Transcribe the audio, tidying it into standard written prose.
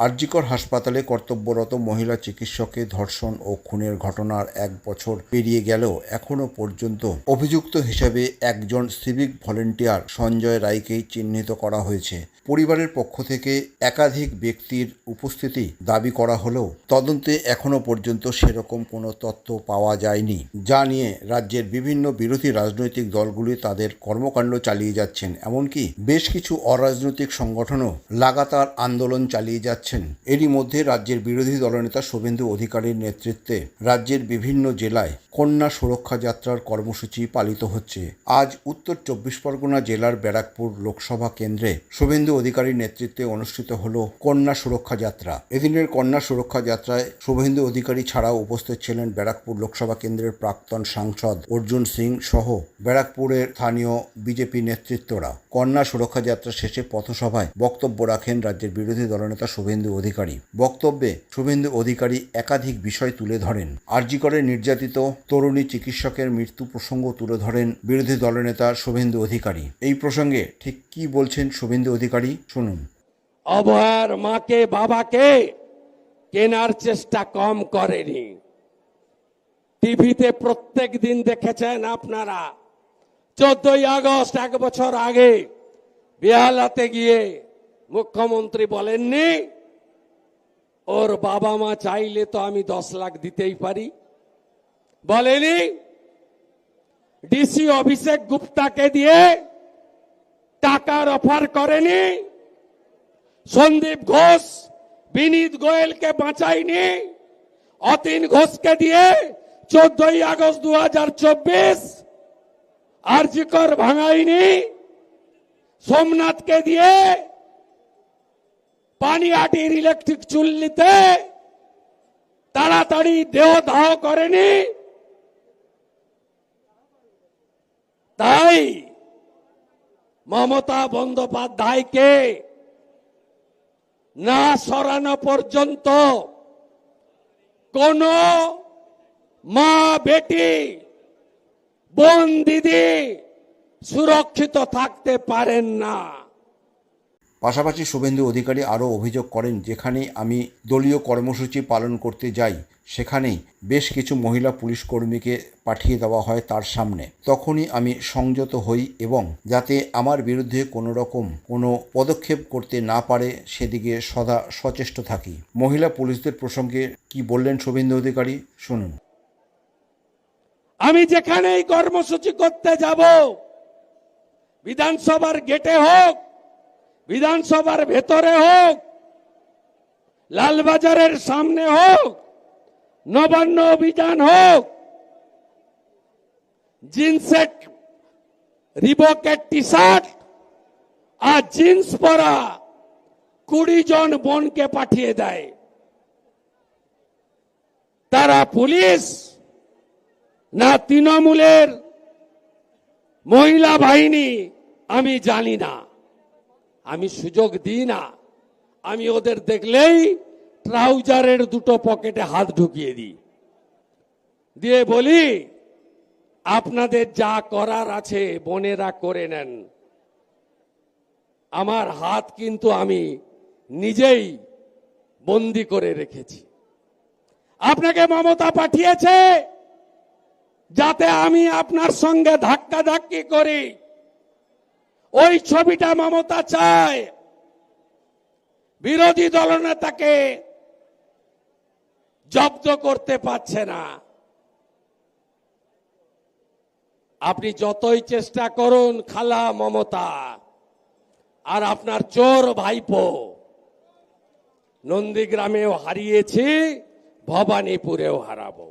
আরজিকর হাসপাতালে কর্তব্যরত মহিলা চিকিৎসককে ধর্ষণ ও খুনের ঘটনার 1 বছর পেরিয়ে গেলেও এখনও পর্যন্ত অভিযুক্ত হিসেবে একজন সিভিক ভলেন্টিয়ার সঞ্জয় রায়কেই চিহ্নিত করা হয়েছে। পরিবারের পক্ষ থেকে একাধিক ব্যক্তির উপস্থিতি দাবি করা হলেও তদন্তে এখনও পর্যন্ত সেরকম কোনো তথ্য পাওয়া যায়নি, যা নিয়ে রাজ্যের বিভিন্ন বিরোধী রাজনৈতিক দলগুলি তাদের কর্মকাণ্ড চালিয়ে যাচ্ছেন। এমনকি বেশ কিছু অরাজনৈতিক সংগঠনও লাগাতার আন্দোলন চালিয়ে যাচ্ছেন। এরই মধ্যে রাজ্যের বিরোধী দলনেতা শুভেন্দু অধিকারীর নেতৃত্বে রাজ্যের বিভিন্ন জেলায় কন্যা সুরক্ষা যাত্রার কর্মসূচি পালিত হচ্ছে। আজ উত্তর 24 পরগনা জেলার ব্যারাকপুর লোকসভা কেন্দ্রে শুভেন্দু অধিকারীর নেতৃত্বে অনুষ্ঠিত হল কন্যা সুরক্ষা যাত্রা। এদিনের কন্যা সুরক্ষা যাত্রায় শুভেন্দু অধিকারী ছাড়াও উপস্থিত ছিলেন ব্যারাকপুর লোকসভা কেন্দ্রের প্রাক্তন সাংসদ অর্জুন সিং সহ ব্যারাকপুরের স্থানীয় বিজেপি নেতৃত্বরা। কন্যা সুরক্ষা যাত্রা শেষে পথসভায় বক্তব্য রাখেন রাজ্যের বিরোধী দলনেতা শুভেন্দু অধিকারী। বক্তব্যে শুভেন্দু অধিকারী একাধিক বিষয় তুলে ধরেন। আরজিকরে নির্যাতিত তরুণী চিকিৎসকের মৃত্যু প্রসঙ্গ তুলে ধরেন বিরোধী দলনেতা শুভেন্দু অধিকারী। এই প্রসঙ্গে ঠিক কি বলছেন শুভেন্দু অধিকারী, শুনুন। অভয়ার মাকে বাবাকে কেনার চেষ্টা কম করেনি। টিভিতে প্রত্যেক দিন দেখেছেন আপনারা। 14ই আগস্ট 1 বছর আগে বেহালাতে গিয়ে মুখ্যমন্ত্রী বলেননি ওর বাবা মা চাইলে তো আমি 10 লাখ দিতেই পারি? বলেনি? ডিসি অভিষেক গুপ্তাকে দিয়ে টাকার অফার করেনি? সন্দীপ ঘোষ বিনীত গোয়েলকে বাঁচায়নি? অতীন ঘোষকে দিয়ে 14ই আগস্ট 2024 আরজিকর ভাঙায়নি? সোমনাথকে দিয়ে পানিহাটির ইলেকট্রিক চুল্লিতে তাড়াতাড়ি দেহদাহ করেনি? তাই মমতা বন্দ্যোপাধ্যায়কে না সরানো পর্যন্ত কোন মা বেটি বোন দিদি সুরক্ষিত থাকতে পারেন না। পাশাপাশি শুভেন্দু অধিকারী আরও অভিযোগ করেন, যেখানে আমি দলীয় কর্মসূচি পালন করতে যাই সেখানেই বেশ কিছু মহিলা পুলিশ কর্মীকে পাঠিয়ে দেওয়া হয় তার সামনে। তখনই আমি সংযত হই এবং যাতে আমার বিরুদ্ধে কোনো পদক্ষেপ করতে না পারে সেদিকে সদা সচেষ্ট থাকি। মহিলা পুলিশদের প্রসঙ্গে কি বললেন শুভেন্দু অধিকারী, শুনুন। আমি যেখানেই কর্মসূচি করতে যাব, বিধানসভার গেটে হোক, বিধানসভার ভেতরে হোক, লালবাজারের সামনে হোক, নবান্ন অভিযান হোক, জিন্সের রিবকের টি শার্ট আর জিন্স পরা 20 জন বোনকে পাঠিয়ে দেয়। তারা পুলিশ না তৃণমূলের মহিলা বাহিনী আমি জানি না, আমি সুযোগ দিই না। আমি ওদের দেখলেই ট্রাউজারের 2টো পকেটে হাত ঢুকিয়ে দিই, দিয়ে বলি আপনাদের যা করার আছে বোনেরা করে নেন। আমার হাত কিন্তু আমি নিজেই বন্দি করে রেখেছি। আপনাকে মমতা পাঠিয়েছে যাতে আমি আপনার সঙ্গে ধাক্কাধাক্কি করি। ওই ছবিটা মমতা চায়। বিরোধী দলনেতাকে জব্দ করতে পারছে না। আপনি যতই চেষ্টা করুন খালা মমতা, আর আপনার চোর ভাইপো নন্দীগ্রামেও হারিয়েছি, ভবানীপুরেও হারাবো।